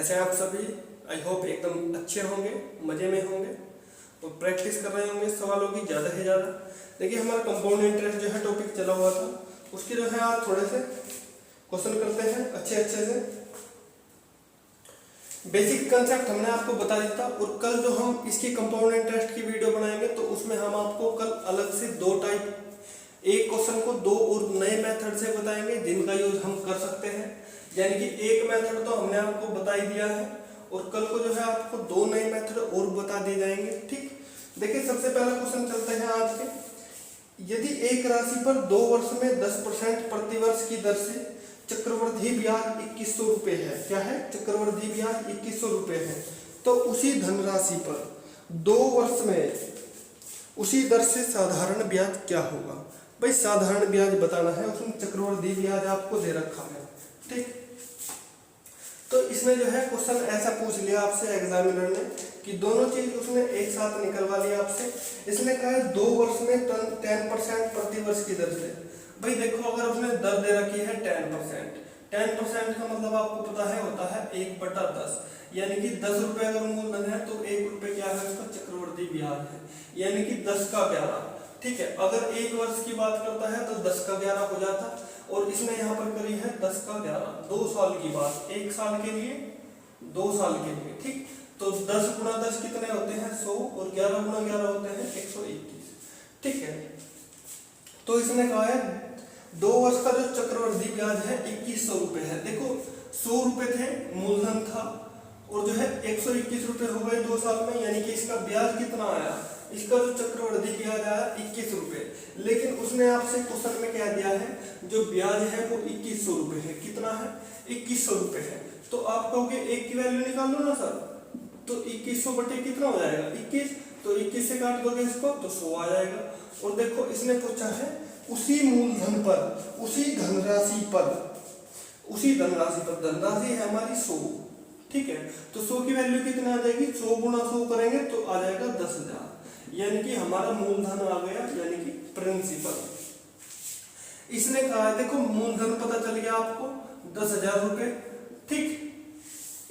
कैसे हैं आप सभी? आई होप एकदम अच्छे होंगे, मज़े में होंगे और प्रैक्टिस कर रहे होंगे सवालों की ज़्यादा से ज़्यादा। देखिए हमारा कंपाउंड इंटरेस्ट जो है टॉपिक चला हुआ था, उसके जो है आज थोड़े से क्वेश्चन करते हैं अच्छे से। बेसिक कंसेप्ट हमने आपको बता दिया था और कल जो हम इसकी कंपाउंड इंटरेस्ट की वीडियो बनाएंगे तो उसमें हम आपको कल अलग से दो टाइप, एक क्वेश्चन को दो और नए मेथड से बताएंगे जिनका यूज हम कर सकते हैं। यानी कि एक मेथड तो हमने आपको बता ही दिया है और कल को जो है आपको दो नए मेथड और बता दिए जाएंगे। ठीक, देखिए सबसे पहला क्वेश्चन चलते हैं आज के। यदि एक राशि पर 2 वर्ष में 10% प्रतिवर्ष की दर से चक्रवृद्धि ब्याज 2100 रुपये है, क्या है? चक्रवृद्धि ब्याज 2100 रुपये है, तो उसी धनराशि पर 2 वर्ष में उसी दर से साधारण ब्याज क्या होगा? भाई साधारण ब्याज बताना है, उसमें चक्रवृद्धि ब्याज आपको दे रखा है। ठीक, तो इसमें जो है क्वेश्चन ऐसा पूछ लिया आपसे एग्जामिनर ने कि दोनों चीज उसने एक साथ निकलवा लिया आपसे। इसने कहा है 2 वर्ष में 10% प्रतिवर्ष की दर से। भाई देखो अगर उसने दर दे रखी है 10% का मतलब आपको पता है होता है 1/10, यानी कि 10 रुपए अगर मूलधन है तो 1 रुपए क्या है उसका चक्रवृद्धि ब्याज है, यानी कि 10 का 11। ठीक है, अगर 1 वर्ष की बात करता है तो 10 का 11 हो जाता और इसने यहाँ पर करी है 10 का 11, 2 साल की बात, 1 साल के लिए 2 साल के लिए। ठीक, तो 10 गुणा 10 कितने होते हैं 100 और 11 गुणा 11 होते हैं 121। ठीक है, तो इसने कहा है 2 वर्ष का जो चक्रवृद्धि ब्याज है 2100 रुपए है। देखो 100 रुपए थे मूलधन था और जो है 121 रुपए हो गए 2 साल में, यानी कि इसका ब्याज कितना आया? इसका जो चक्रवृद्धि ब्याज आया 21 रुपए। लेकिन उसने आपसे क्वेश्चन में कह दिया है जो ब्याज है वो 2100 रुपए है। कितना है? 2100 रुपए है। तो आप कहोगे एक की वैल्यू निकाल लो ना सर, तो 2100 बटे कितना हो जाएगा 21, तो 21 से काट दोगे इसको तो 100 आ जाएगा। और देखो इसने पूछा है उसी मूलधन पर, उसी धनराशि पर धनराशि है हमारी 100। ठीक है, तो 100 की वैल्यू कितना आ जाएगी? 100 गुणा 100 करेंगे तो आ जाएगा 10,000, यानी कि हमारा मूलधन आ गया, यानी कि प्रिंसिपल। इसने कहा है देखो मूलधन पता चल गया आपको 10,000 रुपए। ठीक,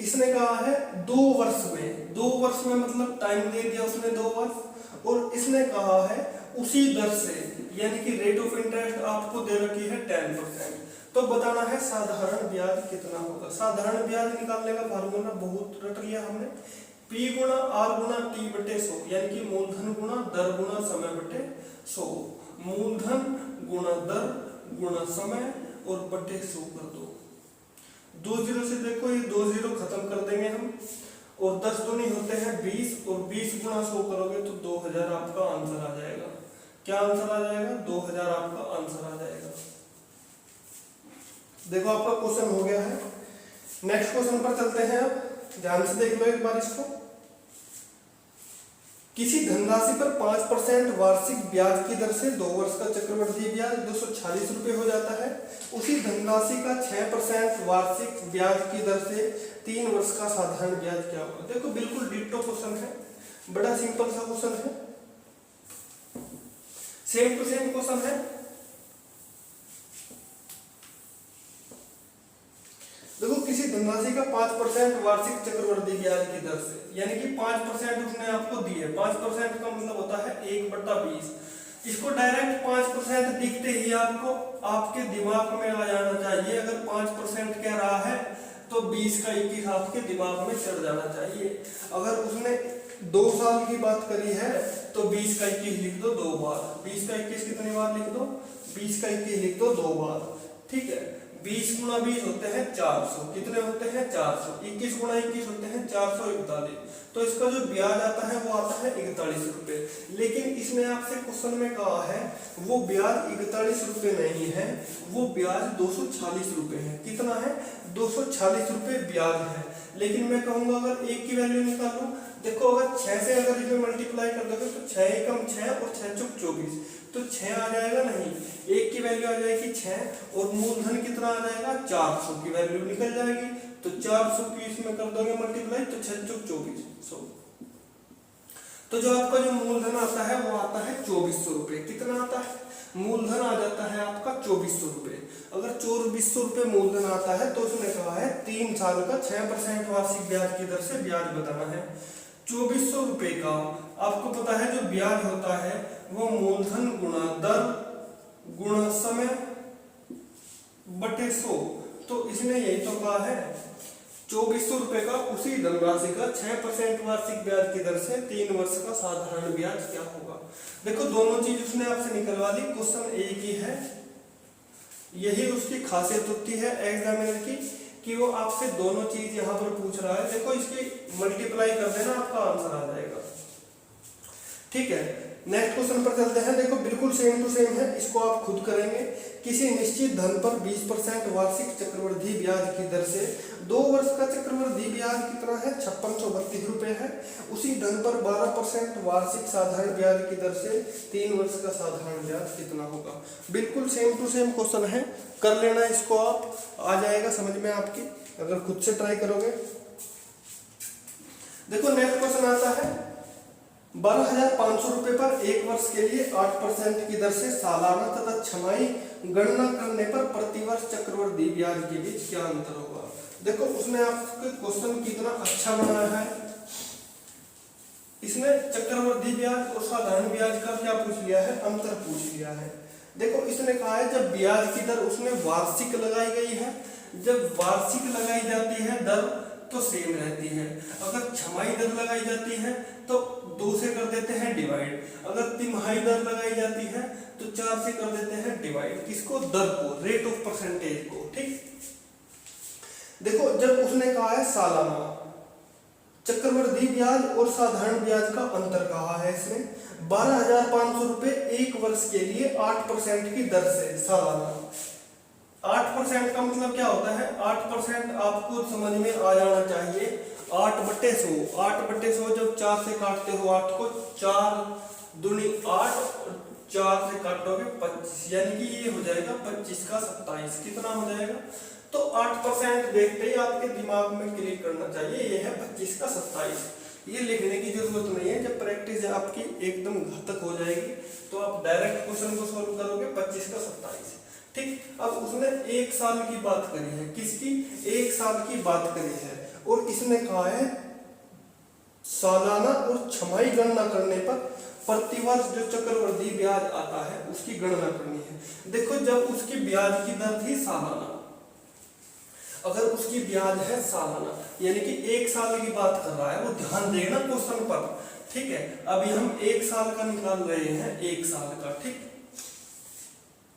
इसने कहा है 2 वर्ष में, 2 वर्ष में मतलब टाइम दे दिया उसने 2 वर्ष, और इसने कहा है उसी दर से, यानी कि रेट ऑफ इंटरेस्ट आपको दे रखी है 10%। तो बताना है साधारण ब्याज कितना होगा। साधारण ब्याज निकालने का फार्मूला बहुत रट लिया हमने, P गुणा R गुणा T बटे 100, यानी कि मूलधन गुणा दर गुणा समय बटे 100। मूलधन गुणा दर गुणा समय और बटे 100 कर दो। 2 जीरो से देखो ये 2 जीरो खत्म कर देंगे हम, और 10 दूनी होते हैं 20, और 20 गुणा 100 करोगे तो 2000 आपका आंसर आ जाएगा। क्या आंसर आ जाएगा? 2000 आपका आंसर आ जाएगा। देखो आपका क्वेश्चन हो गया है। नेक्स्ट क्वेश्चन पर चलते हैं। अब ध्यान से देख लो एक बार इसको। किसी धनराशि पर 5% वार्षिक ब्याज की दर से 2 वर्ष का चक्रवृद्धि ब्याज 246 रुपये हो जाता है। उसी धनराशि का 6% वार्षिक ब्याज की दर से 3 वर्ष का साधारण ब्याज क्या होगा? देखो बिल्कुल डिट्टो क्वेश्चन है, बड़ा सिंपल सा क्वेश्चन है, सेम टू सेम क्वेश्चन है। देखो किसी धनराशि का 5% वार्षिक चक्रवृद्धि ब्याज की दर से, यानी कि 5% उसने आपको दिए। 5% का मतलब होता है 1/20। इसको डायरेक्ट 5% दिखते ही आपको आपके दिमाग में आ जाना चाहिए। अगर 5% कह रहा है तो 20 का 21 आपके दिमाग में चढ़ जाना चाहिए। अगर उसने 2 साल की बात करी है तो 20 का 21 लिख दो 2 बार। 20 का 21 कितनी बार लिख दो? 20 का 21 लिख दो 2 बार। ठीक है, 20 गुणा 20 होते हैं 400, कितने होते हैं 400। 21 गुणा 21 होते हैं 441। तो इसका जो ब्याज आता है वो आता है 41 रुपए। लेकिन इसने आपसे क्वेश्चन में कहा है वो ब्याज 41 रुपए नहीं है, वो ब्याज 246 रुपए है। कितना है? 246 रुपए ब्याज है। लेकिन मैं कहूंगा अगर एक की वैल्यू निकालो, देखो अगर 6 से अगर इसमें मल्टीप्लाई कर दोगे तो 6 एकम 6 और 6 चौक 24, तो 6 आ जाएगा नहीं, एक की वैल्यू आ जाएगी 6 और मूलधन कितना आ जाएगा 400 की वैल्यू निकल जाएगी। तो 400 की इसमें कर दोगे मल्टीप्लाई तो 6 चौक 24, 100। तो जो आपका जो मूलधन आता है वो आता है 2400 रुपये। कितना आता है? मूलधन आ जाता है आपका 2400 रुपये। अगर 2400 रुपये मूलधन आता है तो उसने कहा है 3 साल का 6% वार्षिक ब्याज की दर से ब्याज बताना है। 2400 रुपये का आपको पता है जो ब्याज होता है वो मूलधन गुणा दर गुणा समय बटे 100। तो इसने यही तो कहा है 2400 रुपये का उसी धनराशि का 6% वार्षिक ब्याज की दर से 3 वर्ष का साधारण ब्याज क्या होगा। देखो दोनों चीज उसने आपसे निकलवा दी, क्वेश्चन एक ही है। यही उसकी खासियत होती है एग्जामिनर की कि वो आपसे दोनों चीज यहाँ पर पूछ रहा है। देखो इसकी मल्टीप्लाई कर देना, आपका आंसर आ जाएगा। ठीक है, नेक्स्ट क्वेश्चन पर चलते हैं। देखो बिल्कुल सेम टू सेम है, इसको आप खुद करेंगे। किसी निश्चित धन पर 20% वार्षिक चक्रवृद्धि ब्याज की दर से 2 वर्ष का चक्रवृद्धि ब्याज कितना है? 5632 रुपये है। उसी धन पर 12% वार्षिक साधारण ब्याज की दर से 3 वर्ष का साधारण ब्याज कितना होगा। बिल्कुल सेम टू सेम क्वेश्चन है, कर लेना इसको, आप आ जाएगा समझ में आपकी, अगर खुद से ट्राई करोगे। देखो नेक्स्ट क्वेश्चन आता है 12,500 रुपये पर 1 वर्ष के लिए 8% की दर से सालाना तथा छमाही गणना करने पर प्रतिवर्ष चक्रवृद्धि ब्याज के बीच क्या अंतर होगा। देखो उसने आपके क्वेश्चन कितना अच्छा बनाया है। इसने चक्रवृद्धि ब्याज और साधारण ब्याज का क्या पूछ लिया है? अंतर पूछ लिया है। देखो इसने कहा है जब ब्याज की दर उसने वार्षिक लगाई गई है, जब वार्षिक लगाई जाती है दर तो सेम रहती है। अगर छमाही दर लगाई जाती है तो 2 से कर देते हैं डिवाइड, अगर तिमाही दर लगाई जाती है तो 4 से कर देते हैं डिवाइड। किसको? दर को, रेट ऑफ परसेंटेज को। ठीक, देखो जब उसने कहा है सालाना चक्रवृद्धि ब्याज और साधारण ब्याज का अंतर कहा है इसने 12,500 रुपये 1 वर्ष के लिए 8% की दर से सालाना। 8% का मतलब क्या होता है? 8% आपको समझ में आ जाना चाहिए। 8/100, 8/100 जब 4 से काटते हो 8 को, 4 दूनी 8, 4 से काटोगे 25, यानी कि ये हो जाएगा 25 का 27। कितना हो जाएगा? तो 8% देखते ही आपके दिमाग में क्लिक करना चाहिए, ये है 25 का 27। ये लिखने की जरूरत नहीं है, जब प्रैक्टिस आपकी एकदम घातक हो जाएगी तो आप डायरेक्ट क्वेश्चन को सोल्व करोगे 25 का 27। ठीक, अब उसने 1 साल की बात करी है। किसकी? 1 साल की बात करी है। और इसने कहा है सालाना और छमाही गणना करने पर प्रतिवर्ष जो चक्रवृद्धि ब्याज आता है उसकी गणना करनी है। देखो जब उसकी ब्याज की दर थी सालाना, अगर उसकी ब्याज है सालाना यानी कि 1 साल की बात कर रहा है, वो ध्यान देना क्वेश्चन पर। ठीक है, अभी हम 1 साल का निकाल रहे हैं, 1 साल का। ठीक,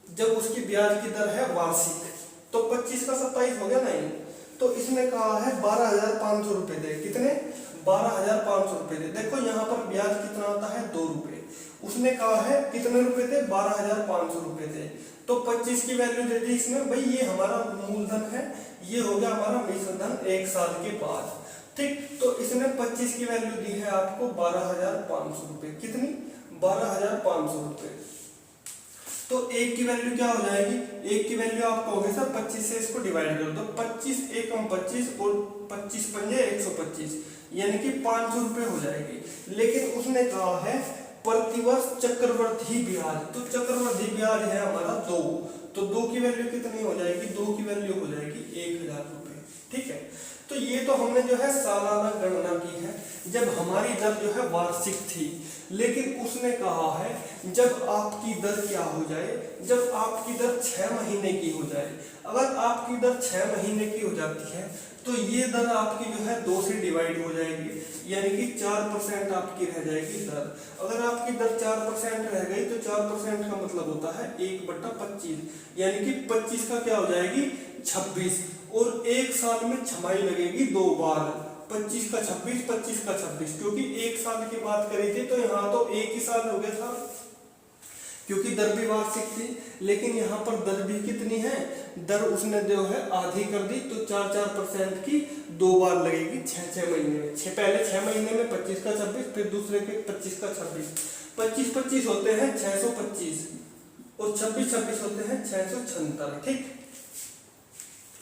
जब उसकी ब्याज की दर है वार्षिक तो 25 का 27 हो गया नहीं। तो इसने कहा है 12,500 रुपये दे। कितने? 12,500 रुपये दे। देखो यहाँ पर ब्याज कितना आता है? 2 रुपये। उसने कहा है कितने रुपए थे? 12,500 रुपये थे। तो 25 की वैल्यू दे दी इसमें। भाई ये हमारा मूलधन है, ये हो गया हमारा मिश्रधन 1 साल के बाद। ठीक, तो इसने 25 की वैल्यू दी है आपको 12,500 रुपये। कितनी? 12,500 रुपये। तो 1 की वैल्यू क्या हो जाएगी? 1 की वैल्यू आप कहोगे सर 25 से इसको डिवाइड कर दो। 25 एकम 25 और 25 पंजे 125, यानी कि 500 रुपये हो जाएगी। लेकिन उसने कहा है प्रतिवर्ष चक्रवृद्धि ब्याज, तो चक्रवृद्धि ब्याज है हमारा 2, तो 2 की वैल्यू कितनी हो जाएगी? 2 की वैल्यू हो जाएगी 1,000 रुपये। ठीक है, तो ये तो हमने जो है सालाना गणना की है जब हमारी दर जो है वार्षिक थी। लेकिन उसने कहा है जब आपकी दर क्या हो जाए? जब आपकी दर 6 महीने की हो जाए। अगर आपकी दर 6 महीने की हो जाती है तो ये दर आपकी जो है 2 से डिवाइड हो जाएगी, यानी कि 4% आपकी रह जाएगी दर। अगर आपकी दर 4% रह गई तो 4% का मतलब होता है 1/25, यानी कि 25 का क्या हो जाएगी? 26। और 1 साल में छमाही लगेगी 2 बार, 25 का 26, 25 का 26। क्योंकि 1 साल की बात करी थी तो यहाँ तो 1 ही साल हो गया था, क्योंकि दर भी वार्षिक थी। लेकिन यहाँ पर दर भी कितनी है? दर उसने जो है आधी कर दी, तो 4% की 2 बार लगेगी 6 महीने में। पहले 6 महीने में 25 का 26, फिर दूसरे के 25 का 26। 25 होते हैं 625 और 26 होते हैं 676। ठीक,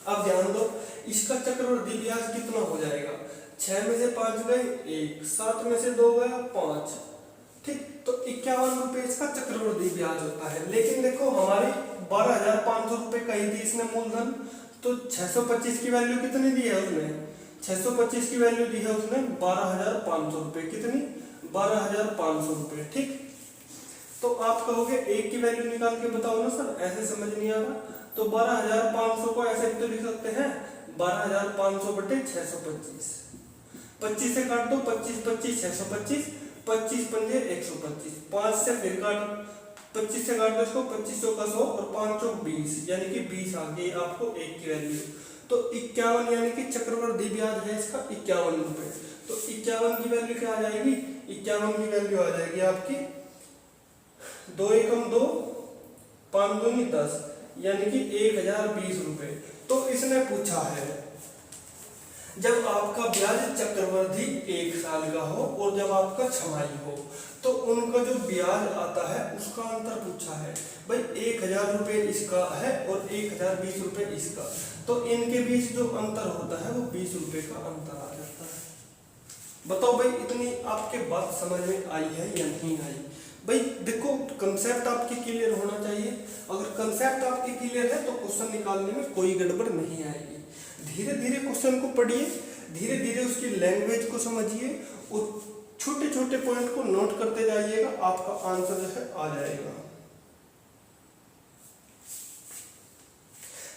अब ध्यान दो इसका चक्रवृद्धि ब्याज कितना हो जाएगा? 6 में से 5 गए 1, 7 में से 2 गया 5, ठीक। तो 51 रुपए इसका चक्रवृद्धि ब्याज होता है। लेकिन देखो हमारी 12,500 रुपए कही थी इसने मूलधन, तो 625 की वैल्यू कितनी दी है उसने, 625 की वैल्यू दी है उसने 12,500 रुपए, कितनी 12,500 रुपए, ठीक। तो आप कहोगे एक की वैल्यु निकाल के बताओ ना सर, ऐसे समझ नहीं आ रहा। तो 12,500 को ऐसे भी तो लिख सकते हैं 12,500 बटे 625, 25 से काट दो, 25 25 625, 25 पंजे 125, 5 से फिर काट, 25 से काट दो इसको, 25 चौका 100 और 5 चौक 20, यानी कि 20 आ गई आपको एक की वैल्यू। तो 51 यानी कि चक्रवृद्धि ब्याज है इसका 51 रुपए। तो 51 की वैल्यू क्या आ जाएगी, 51 की वैल्यू आ जाएगी आपकी 2 एकम 2, 5 दूनी 10, यानी कि 1020 रुपए। तो इसने पूछा है जब आपका ब्याज चक्रवृद्धि 1 साल का हो और जब आपका छमाही हो, तो उनका जो ब्याज आता है उसका अंतर पूछा है। भाई 1000 रुपए इसका है और 1020 रुपए इसका, तो इनके बीच जो अंतर होता है वो 20 रुपए का अंतर आ जाता है। बताओ भाई इतनी आपके बात समझ में आई है या नहीं आई। भाई देखो कंसेप्ट आपके क्लियर होना चाहिए, अगर कंसेप्ट आपके क्लियर है तो क्वेश्चन निकालने में कोई गड़बड़ नहीं आएगी। धीरे धीरे क्वेश्चन को पढ़िए, धीरे धीरे उसकी लैंग्वेज को समझिए और छोटे छोटे पॉइंट को नोट करते जाइएगा, आपका आंसर जो है आ जाएगा।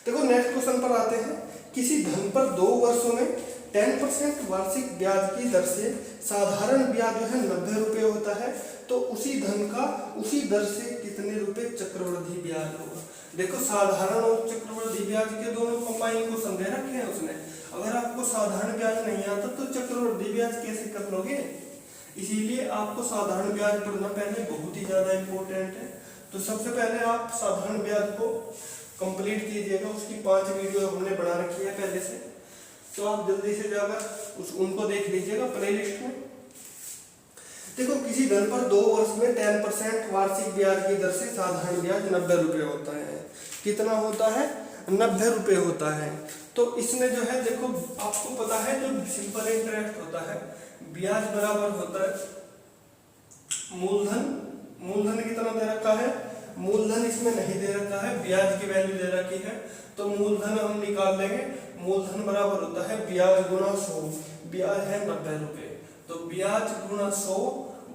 देखो नेक्स्ट क्वेश्चन पर आते हैं। किसी धन पर 2 वर्षों में 10% वार्षिक ब्याज की दर से साधारण ब्याज जो है 90 रुपए होता है, तो उसी धन का उसी दर से कितने रुपए चक्रवृद्धि ब्याज होगा। देखो साधारण और चक्रवृद्धि ब्याज के दोनों कंबाइन को समझे रखे हैं उसने। अगर आपको साधारण ब्याज नहीं आता तो चक्रवृद्धि ब्याज कैसे कर लोगे, इसीलिए आपको साधारण ब्याज पढ़ना पहले बहुत ही ज्यादा इंपॉर्टेंट है। तो सबसे पहले आप साधारण ब्याज को कंप्लीट कीजिएगा, उसकी 5 वीडियो हमने बना रखी है पहले से, तो आप जल्दी से जाकर उनको देख लीजिएगा प्लेलिस्ट में। देखो किसी धन पर 2 वर्ष में 10% वार्षिक ब्याज की दर से साधारण ब्याज 90 रुपए होता है। कितना होता है, 90 रुपए होता है। तो इसमें जो है देखो आपको पता है जो सिंपल इंटरेस्ट होता है, ब्याज बराबर होता है मूलधन। मूलधन कितना दे रखा है, मूलधन इसमें नहीं दे रखा है, ब्याज की वैल्यू दे रखी है, तो मूलधन हम निकाल लेंगे। मूलधन बराबर होता है ब्याज गुणा 100, ब्याज है 90 रुपए, तो ब्याज गुणा 100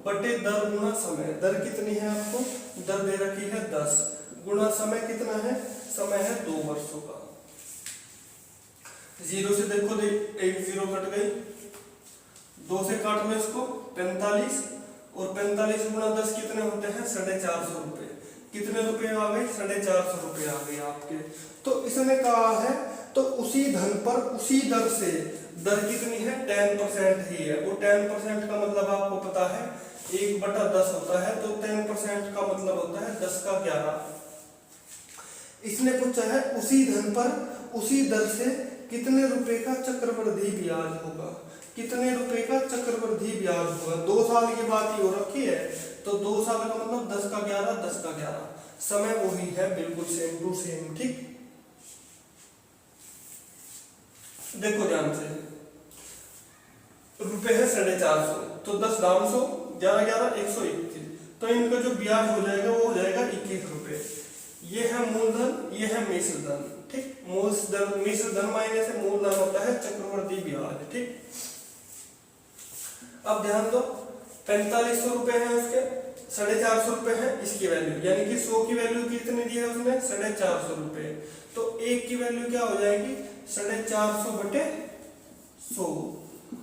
बटे दर गुणा समय। दर कितनी है आपको, दर दे रखी है 10, गुणा समय कितना है, समय है 2 वर्षों का। 0 से देखो एक 0 कट गई, 2 से काट लो इसको 45, और 45 गुणा 10 कितने होते हैं 450 रुपए। कितने रुपए आ गए, 450 रुपए आ गए आपके। तो इसने कहा है तो उसी धन पर उसी दर से, दर कितनी है 10% ही है, वो 10% का मतलब आपको पता है 1/10 होता है, तो 10% का मतलब होता है 10 का 11। इसने पूछा है उसी धन पर उसी दर से कितने रुपए का चक्रवृद्धि ब्याज होगा, कितने रुपए का चक्रवृद्धि ब्याज होगा। 2 साल की बात ही हो रखी है, तो 2 साल का मतलब 10 का 11, 10 का 11, समय वही है बिल्कुल सेम टू सेम, ठीक। देखो ध्यान से, रुपए है 450, तो 10 दाम 100, 11 11 121, तो इनका जो ब्याज हो जाएगा वो हो जाएगा 21 रुपए। ये है मूलधन, ये है मिश्र धन, ठीक। मिश्र धन मायने से मूलधन होता है चक्रवृद्धि ब्याज, ठीक। अब ध्यान दो 4500 रुपए है उसके, 450 रुपए है इसकी वैल्यू, यानी कि 100 की वैल्यू कितनी दी है उसने 450 रुपए, तो 1 की वैल्यू क्या हो जाएगी 450 बटे 100,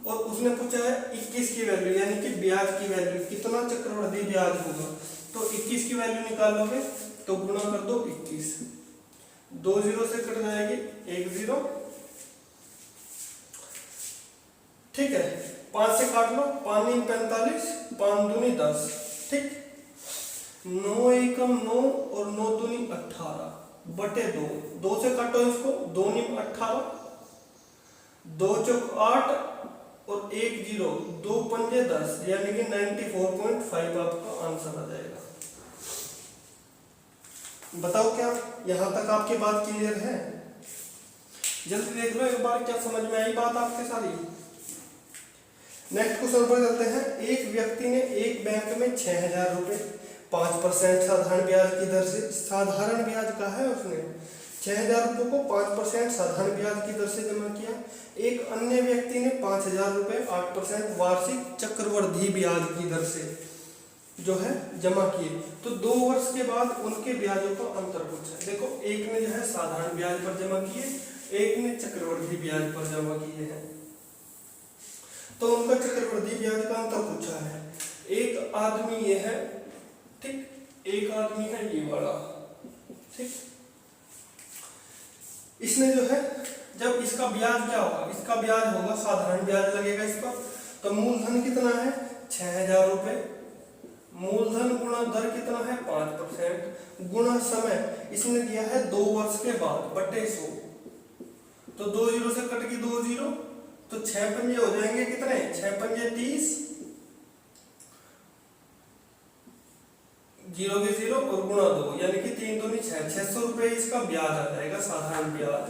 और उसने पूछा है 21 की वैल्यू, यानी कि ब्याज की वैल्यू कितना चक्रवृद्धि ब्याज होगा। तो 21 की वैल्यू निकालोगे तो गुणा कर दो 21, 2 0 से कट जाएगी 1 0, ठीक है। 5 से काट लो, 5 × 45, 5 दूनी 10, ठीक। 9 एकम 9 और 9 दूनी 18 बटे 2, 2 से काटो इसको, 2 × 18, 2 चौक 8 और 1 0, 2 पंजे 10, यानी कि 94.5 आपका आंसर आ जाएगा। बताओ क्या यहां तक आपकी बात क्लियर है, जल्दी देख लो एक बार, क्या समझ में आई बात आपके सारी। नेक्स्ट क्वेश्चन पर चलते हैं। एक व्यक्ति ने एक बैंक में 6,000 रुपए 5% साधारण ब्याज की दर से, साधारण ब्याज का है उसने 6,000 रुपये को 5% साधारण ब्याज की दर से जमा किया। एक अन्य व्यक्ति ने 5,000 रुपये 8% वार्षिक चक्रवृद्धि ब्याज की दर से जो है जमा किए। तो 2 वर्ष के बाद उनके ब्याजों का अंतर पूछा है। देखो, एक ने जो है साधारण ब्याज पर जमा किए, एक ने चक्रवृद्धि ब्याज पर जमा किए हैं, तो उनका चक्रवृद्धि ब्याज का अंतर पूछा है। एक आदमी ये है, ठीक, एक आदमी है ये वाला, ठीक। इसने जो है, जब इसका ब्याज क्या होगा, इसका ब्याज होगा साधारण ब्याज लगेगा इस पर। तो मूलधन कितना है 6,000 रुपए, मूलधन गुणा दर कितना है 5% गुणा समय इसने दिया है 2 वर्ष के बाद बटे 100। तो 2 जीरो से कट गई 2 जीरो, तो 6 पंजे हो जाएंगे कितने, 6 पंजे 30, 0 के 0 और गुणा 2 यानी कि 3 दूनी 6, 600 रुपए इसका ब्याज आ जाएगा, साधारण ब्याज,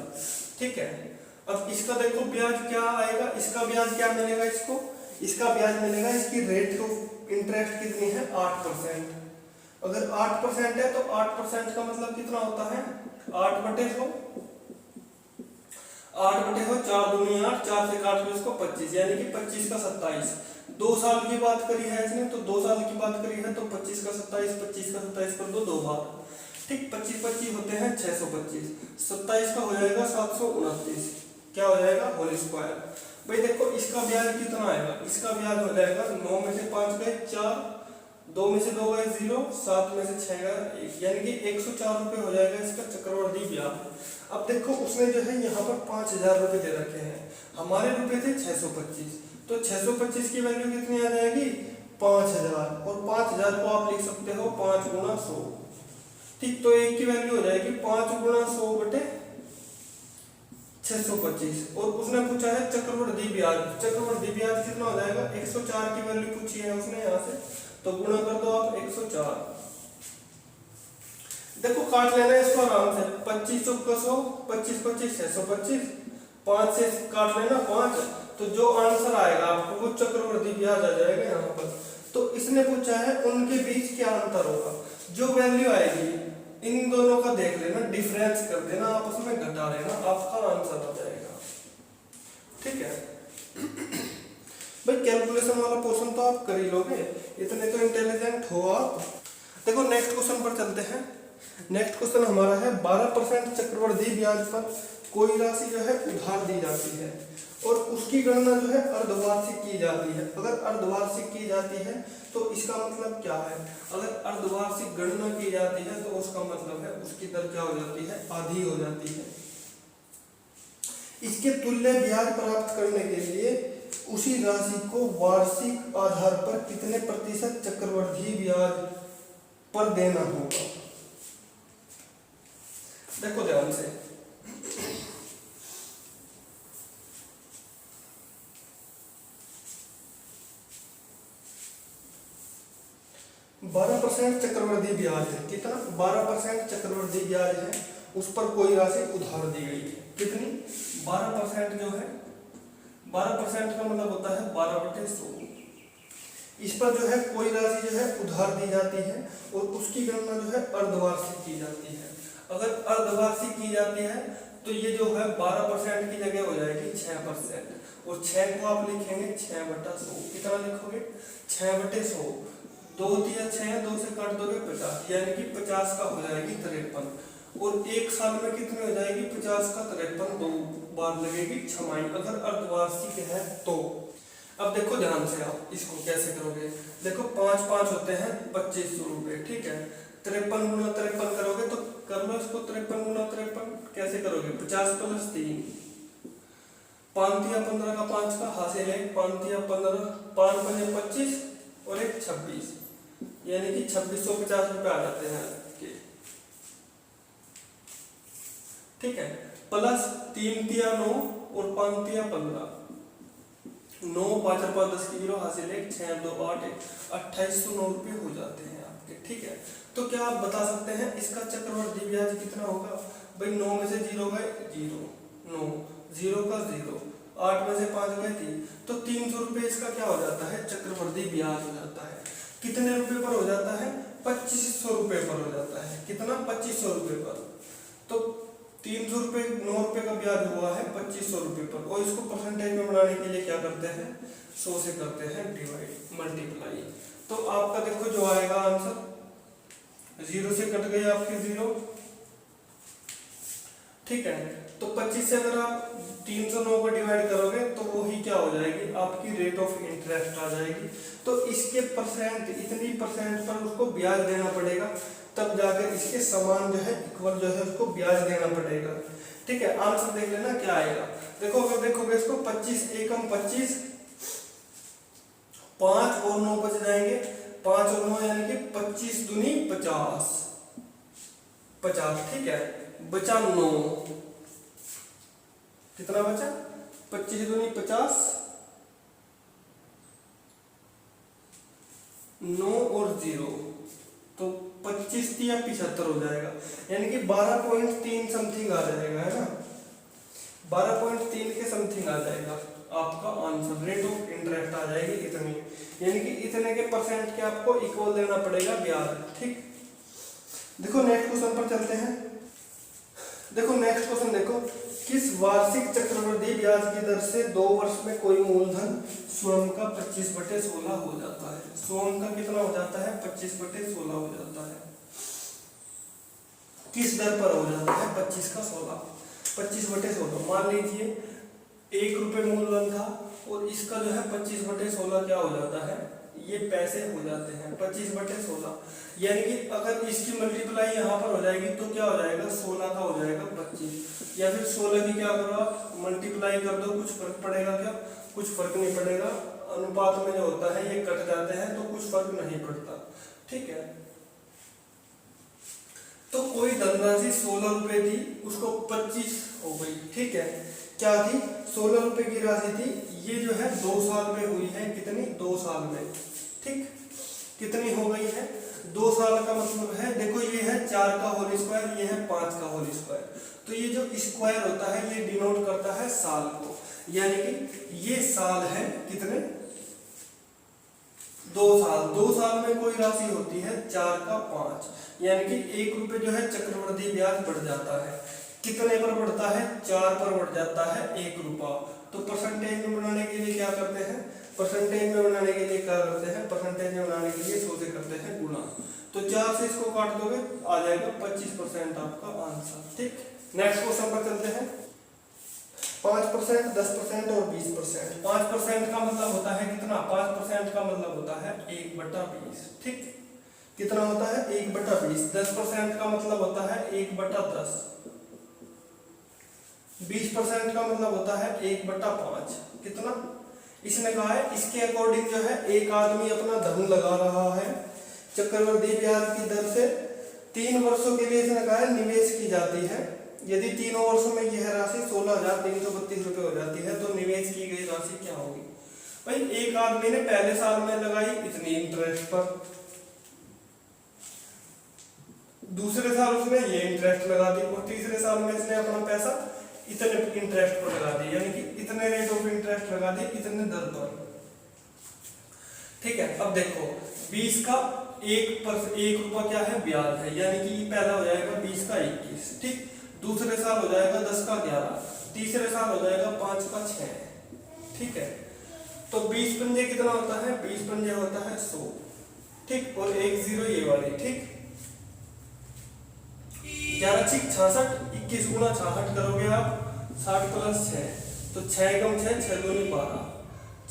ठीक है। अब इसका देखो ब्याज क्या आएगा, इसका ब्याज क्या मिलेगा इसको, इसका ब्याज मिलेगा, इसकी रेट ऑफ इंटरेस्ट कितनी है 8%। अगर 8% है तो 8% का मतलब कितना होता है 8/100, 8/100, 4 दूनी 8, 4 से काट लो इसको 25, यानी कि 25 का 27। 2 साल की बात करी है इसने, तो 2 साल की बात करी है तो 25 का 27, 25 का 27 कर दो 2 बार, ठीक। 25 25 होते हैं 625, 27 का हो जाएगा 729, क्या हो जाएगा होल स्क्वायर। भाई देखो इसका ब्याज कितना आएगा, इसका ब्याज हो जाएगा 9 में से 5 गए 4, 2 में से 2 गए 0, 7 में से 6 गए 1, यानी कि 104 रुपये हो जाएगा इसका चक्रवृद्धि ब्याज। अब देखो उसने जो है यहाँ पर 5,000 रुपये दे रखे हैं, हमारे रुपए थे 625, तो 625 की वैल्यू कितनी आ जाएगी 5,000, और 5,000 को आप लिख सकते हो 5 गुणा 100, ठीक। तो एक की वैल्यू हो जाएगी 5 गुणा 100 बटे 625, और उसने पूछा है चक्रवृद्धि ब्याज, चक्रवृद्धि ब्याज कितना हो जाएगा 104 की वैल्यू पूछी है उसने यहाँ से, तो गुणा कर दो आप 104। देखो काट लेना है इसको आराम से, 25 चौका 100, 25 25 625, 5 से काट लेना 5, तो जो आंसर आएगा आपको वो चक्रवृद्धि ब्याज आ जाएगा यहाँ पर। तो इसने पूछा है उनके बीच क्या अंतर होगा, जो वैल्यू आएगी इन दोनों का देख लेना, डिफरेंस कर देना, आपस में घटा लेना, आपका आंसर आ जाएगा, ठीक है। भाई कैलकुलेशन वाला पोर्शन तो आप कर ही लोगे, इतने तो इंटेलिजेंट हो आप। देखो नेक्स्ट क्वेश्चन पर चलते हैं। नेक्स्ट क्वेश्चन हमारा है 12% चक्रवृद्धि ब्याज पर कोई राशि जो है उधार दी जाती है और उसकी गणना जो है अर्धवार्षिक की जाती है। अगर अर्धवार्षिक की जाती है तो इसका मतलब क्या है, अगर अर्धवार्षिक गणना की जाती है तो उसका मतलब है उसकी दर क्या हो जाती है आधी हो जाती है। इसके तुल्य ब्याज प्राप्त करने के लिए उसी राशि को वार्षिक आधार पर कितने प्रतिशत चक्रवृद्धि ब्याज पर देना होगा। देखो ध्यान से, बारह % चक्रवृद्धि ब्याज है, कितना 12% चक्रवृद्धि ब्याज है, उस पर कोई राशि उधार दी गई है, कितनी 12% जो है, 12% का मतलब होता है 12/100। इस पर जो है कोई राशि जो है उधार दी जाती है और उसकी गणना जो है अर्धवार्षिक की जाती है। अगर अर्धवार्षिक की जाती है तो ये जो है 12% की जगह हो जाएगी 6%, और 6 को आप लिखेंगे 6/100, कितना लिखोगे 6/100, 2 तिया 6, 2 से काट दोगे 50, यानी कि 50 का हो जाएगी 53, और एक साल में कितनी हो जाएगी 50 का 53, 2 बार लगेगी छमाही अगर अर्धवार्षिक है तो। अब देखो ध्यान से आप इसको कैसे करोगे, देखो 5 5 होते हैं 2500 रुपये, ठीक है। 53 गुना 53 करोगे तो कर लो इसको, 53 गुना 53 कैसे करोगे 50 + 3, 5 तिया 15 का 5 का हासिल है 5 तिया 15, 5 पंजे 25 और 1 26, यानी कि 2650 रुपये आ जाते हैं, ठीक है। प्लस 3 तिया 9 और 5 तिया 15, 9 5 और 5 10 की 0 हासिल है 6 2 8 2809 रुपये हो जाते हैं आपके, ठीक है। तो क्या आप बता सकते हैं इसका चक्रवृद्धि ब्याज कितना होगा। भाई 9 में से 0 गए 0, 9 0 का 0, 8 में से 5 गए 3, तो 300 रुपये इसका क्या हो जाता है, चक्रवृद्धि ब्याज हो जाता है। कितने रुपए पर हो जाता है, 2500 रुपये पर हो जाता है। कितना, 2500 रुपये पर। तो 300 रुपये 9 रुपये का ब्याज हुआ है 2500 रुपये पर, और इसको परसेंटेज में बनाने के लिए क्या करते हैं, 100 से करते हैं डिवाइड, मल्टीप्लाई। तो आपका देखो जो आएगा आंसर, 0 से कट गई आपकी 0, ठीक है। तो 25 से अगर आप 309 को डिवाइड करोगे तो वही क्या हो जाएगी, आपकी रेट ऑफ इंटरेस्ट आ जाएगी। तो इसके परसेंट, इतनी परसेंट पर उसको ब्याज देना पड़ेगा, तब जाकर इसके समान जो है, इक्वल जो है उसको ब्याज देना पड़ेगा, ठीक है। आंसर देख लेना क्या आएगा। देखो अगर देखोगे इसको, 25 एकम 25, 5 और 9 बच जाएंगे, 5 और 9 यानी कि 25 दूनी 50, 50, ठीक है। बचा 9, कितना बचा, 25 दूनी 50, 9 और 0, तो 25 या 75 हो जाएगा, यानी कि 12.3 समथिंग आ जाएगा, है ना, 12.3 के समथिंग आ जाएगा आपका आंसर। रेट ऑफ इंटरेस्ट आ जाएगी इतनी, यानी कि इतने के परसेंट के आपको इक्वल देना पड़ेगा ब्याज, ठीक। देखो नेक्स्ट क्वेश्चन पर चलते हैं। देखो नेक्स्ट क्वेश्चन देखो, किस वार्षिक चक्रवृद्धि ब्याज की दर से 2 वर्ष में कोई मूलधन स्वयं का 25/16 हो जाता है। स्वयं का कितना हो जाता है, 25/16 हो जाता है। किस दर पर हो जाता है, 25 का 16, 25/16। मान लीजिए 1 रुपये मूलधन था, और इसका जो है 25/16 क्या हो जाता है, ये पैसे हो जाते हैं 25/16, यानी कि अगर इसकी मल्टीप्लाई यहाँ पर हो जाएगी तो क्या हो जाएगा, 16 का हो जाएगा 25, या फिर 16 की क्या करो आप मल्टीप्लाई कर दो, कुछ फर्क पड़ेगा क्या, कुछ फर्क नहीं पड़ेगा। अनुपात में जो होता है ये कट जाते हैं, तो कुछ फर्क नहीं पड़ता, ठीक है। तो कोई धनराशि 16 रुपए थी, उसको 25 हो गई, ठीक है। क्या थी, 16 रुपए की राशि थी, ये जो है 2 साल में हुई है, कितनी, 2 साल में, ठीक। कितनी हो गई है, 2 साल का मतलब है, देखो ये है 4 का होल स्क्वायर, ये है 5 का होल स्क्वायर, तो ये जो स्क्वायर होता है ये डिनोट करता है साल को, यानी कि ये साल है कितने, 2 साल। 2 साल में कोई राशि होती है 4 का 5, यानी कि 1 रुपये जो है चक्रवृद्धि ब्याज बढ़ जाता है। कितने पर बढ़ता है, 4 पर बढ़ जाता है 1 रुपया। तो परसेंटेज में बनाने के लिए क्या करते हैं, परसेंटेज में बनाने के लिए क्या करते हैं, परसेंटेज में बनाने के लिए 100 से करते हैं गुणा। तो 4 से इसको काट दोगे आ जाएगा 25% आपका आंसर, ठीक। नेक्स्ट क्वेश्चन पर चलते हैं। 5%, 10% और 20%। 5% का मतलब होता है कितना, 5% का मतलब होता है 1/20, ठीक। कितना होता है, 1/20। 10% का मतलब होता है 1/10। 20% का मतलब होता है 1/5। कितना, इसने कहा है इसके अकॉर्डिंग जो है एक आदमी अपना धन लगा रहा है चक्रवृद्धि ब्याज की दर से 3 वर्षों के लिए, इसने कहा है निवेश की जाती है। यदि 3 वर्षों में यह राशि 16,332 रुपये हो जाती है तो निवेश की गई राशि क्या होगी। भाई एक आदमी ने पहले साल में लगाई इतनी इंटरेस्ट पर, दूसरे साल उसने ये इंटरेस्ट लगा दी, और तीसरे साल में इसने अपना पैसा इतने इंटरेस्ट पर लगा दी, यानी कि इतने रेट ऑफ इंटरेस्ट लगा दी, इतने दर पर, ठीक है। अब देखो 20 का 1 रुपया क्या है, ब्याज है, यानी कि पहला हो जाएगा 20 का 21, ठीक। दूसरे साल हो जाएगा 10 का 11, तीसरे साल हो जाएगा 5 का 6, ठीक है। तो 20 पंजे कितना होता है, 20 पंजे होता है 100, ठीक, और 1 0 ये वाली, ठीक। 11 6 66, 21 गुना 66 करोगे आप, 60 + 6, तो 6 एकम 6, 6 दूनी 12,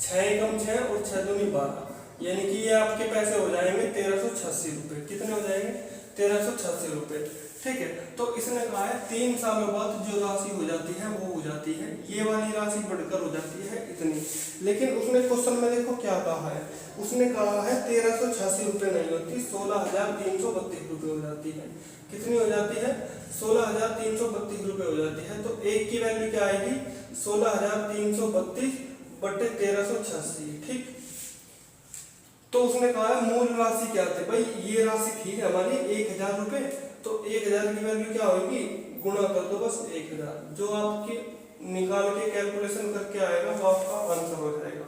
6 एकम 6 और 6 दूनी 12, यानी कि ये आपके पैसे हो जाएंगे 1386 रुपये। कितने हो जाएंगे, 1386 रुपये, ठीक है। तो इसने कहा है 3 सालों बाद जो राशि हो जाती है वो हो जाती है, ये वाली राशि बढ़कर हो जाती है इतनी। लेकिन उसने क्वेश्चन में देखो क्या कहा है, उसने कहा है 1386 रुपये नहीं होती, 16,332 रुपये हो जाती है। कितनी हो जाती है, 16,332 रुपये हो जाती है। तो एक की वैल्यू क्या आएगी, 16,332 बटे 1386, ठीक। तो उसने कहा है मूल राशि क्या थी, भाई ये राशि थी हमारी 1,000 रुपये, तो 1,000 की वैल्यू क्या होगी, गुणा कर दो बस 1,000, जो आपकी निकाल के कैलकुलेशन करके आएगा वो आपका आंसर हो जाएगा।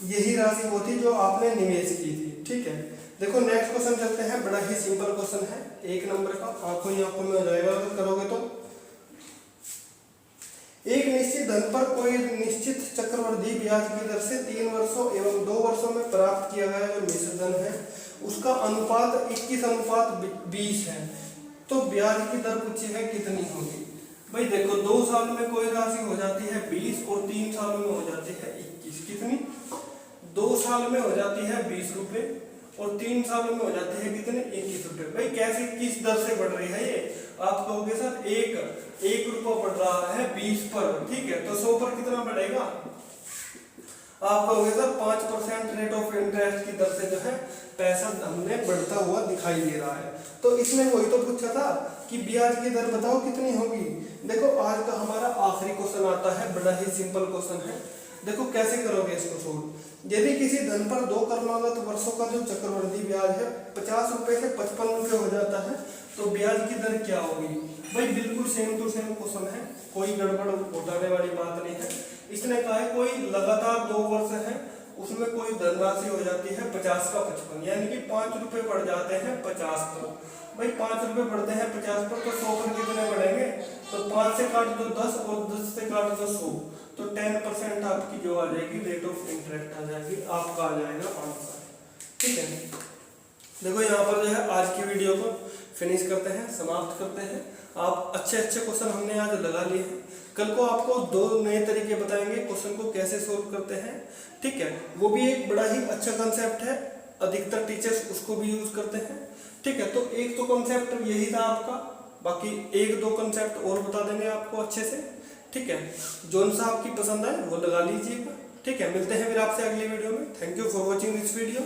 यही राशि होती जो आपने निवेश की थी। ठीक है, देखो नेक्स्ट क्वेश्चन चलते हैं। बड़ा ही सिंपल क्वेश्चन है, 1 नंबर का, आंखों ही आंखों में हो जाएगा अगर करोगे तो। एक निश्चित धन पर कोई निश्चित चक्रवृद्धि ब्याज की दर से 3 वर्षों एवं 2 वर्षों में प्राप्त किया गया जो मिश्र धन है उसका अनुपात 21:20 है, तो ब्याज की दर पूछी है कितनी होगी। भाई देखो 2 साल में कोई राशि हो जाती है 20 और 3 साल में हो जाती है 21। कितनी? 2 साल में हो जाती है 20 रुपए और 3 साल में हो जाते हैं कितने? 21 रुपए। भाई कैसे किस दर से बढ़ रही है ये? आप कहोगे सर एक रुपया बढ़ रहा है 20 पर, ठीक है, तो 100 पर कितना बढ़ेगा? आप कहोगे सर 5% रेट ऑफ इंटरेस्ट की दर से जो है पैसा हमने बढ़ता हुआ दिखाई दे रहा है। तो इसमें वही तो पूछा था कि ब्याज की दर बताओ कितनी होगी। देखो आज का हमारा आखिरी क्वेश्चन आता है, बड़ा ही सिंपल क्वेश्चन है। देखो कैसे करोगे इसको सोल्व। यदि किसी धन पर 2 क्रमागत वर्षों का जो चक्रवृद्धि ब्याज है 50 रुपए से 55 रुपए हो जाता है, तो ब्याज की दर क्या होगी? भाई बिल्कुल सेम टू सेम क्वेश्चन है, कोई गड़बड़ घोटाले वाली बात नहीं है। इसने कहा है कोई लगातार 2 वर्ष है उसमें कोई धनराशि हो जाती है 50 का 55, यानी कि 5 रुपए बढ़ जाते हैं 50 पर। भाई 5 रुपए बढ़ते हैं 50 पर, तो 100 पर कितने बढ़ेंगे? तो 5 से काट दो 10 और 10 से काट दो 100, तो 10% आपकी जो आ जाएगी रेट ऑफ इंटरेस्ट आ जाएगी, आपका आ जाएगा आंसर। ठीक है, देखो यहाँ पर जो है आज की वीडियो को फिनिश करते हैं, समाप्त करते हैं। आप अच्छे क्वेश्चन हमने आज लगा लिए हैं। कल को आपको 2 नए तरीके बताएंगे क्वेश्चन को कैसे सोल्व करते हैं। ठीक है, वो भी एक बड़ा ही अच्छा कंसेप्ट है, अधिकतर टीचर्स उसको भी यूज करते हैं। ठीक है, तो एक तो कंसेप्ट यही था आपका, बाकी 1-2 कंसेप्ट और बता देंगे आपको अच्छे से। ठीक है, जोन सा आपकी पसंद आए वो लगा लीजिएगा। ठीक है, मिलते हैं फिर आपसे अगली वीडियो में। Thank you for watching this video.